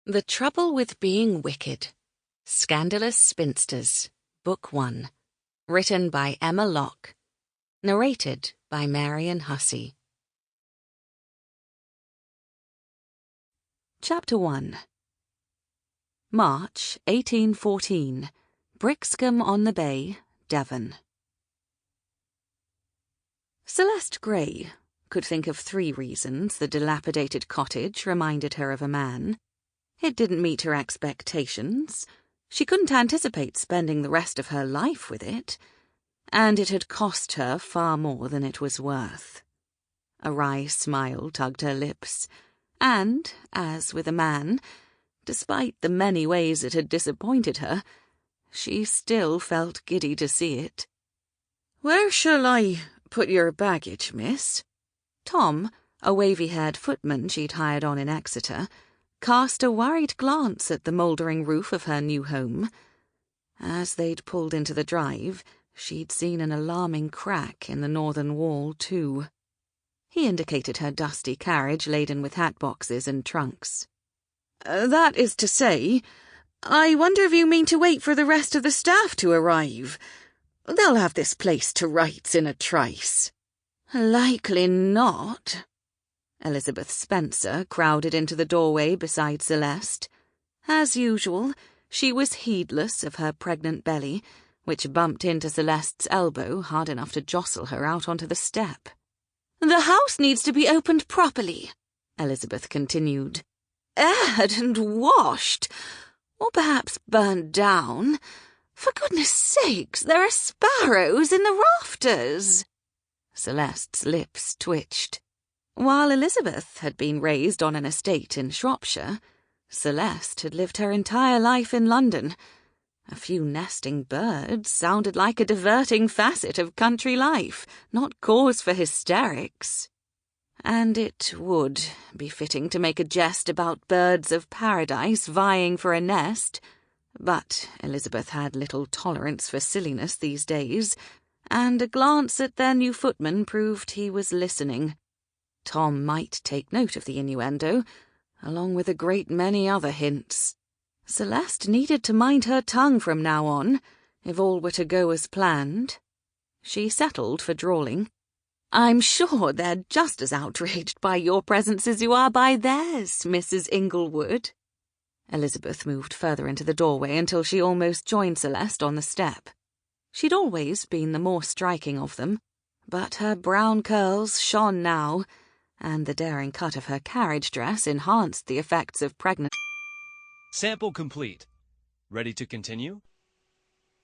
The Trouble with Being Wicked. Scandalous Spinsters. Book 1. Written by Emma Locke. Narrated by Marian Hussey. Chapter 1. March 1814. Brixcombe-on-the-Bay, Devon. Celeste Gray could think of 3 reasons the dilapidated cottage reminded her of a man. It didn't meet her expectations. She couldn't anticipate spending the rest of her life with it. And it had cost her far more than it was worth. A wry smile tugged her lips, and, as with a man, despite the many ways it had disappointed her, she still felt giddy to see it. "Where shall I put your baggage, miss?" Tom, a wavy-haired footman she'd hired on in Exeter, cast a worried glance at the mouldering roof of her new home. As they'd pulled into the drive, she'd seen an alarming crack in the northern wall, too. He indicated her dusty carriage laden with hat boxes and trunks. "That is to say, I wonder if you mean to wait for the rest of the staff to arrive. They'll have this place to rights in a trice." "Likely not." Elizabeth Spencer crowded into the doorway beside Celeste. As usual, she was heedless of her pregnant belly, which bumped into Celeste's elbow hard enough to jostle her out onto the step. "The house needs to be opened properly," Elizabeth continued. "Aired and washed, or perhaps burned down. For goodness sakes, there are sparrows in the rafters." Celeste's lips twitched. While Elizabeth had been raised on an estate in Shropshire, Celeste had lived her entire life in London. A few nesting birds sounded like a diverting facet of country life, not cause for hysterics. And it would be fitting to make a jest about birds of paradise vying for a nest, but Elizabeth had little tolerance for silliness these days, and a glance at their new footman proved he was listening. Tom might take note of the innuendo, along with a great many other hints. Celeste needed to mind her tongue from now on, if all were to go as planned. She settled for drawling. "I'm sure they're just as outraged by your presence as you are by theirs, Mrs. Inglewood." Elizabeth moved further into the doorway until she almost joined Celeste on the step. She'd always been the more striking of them, but her brown curls shone now, and the daring cut of her carriage dress enhanced the effects of pregnancy. Sample complete. Ready to continue?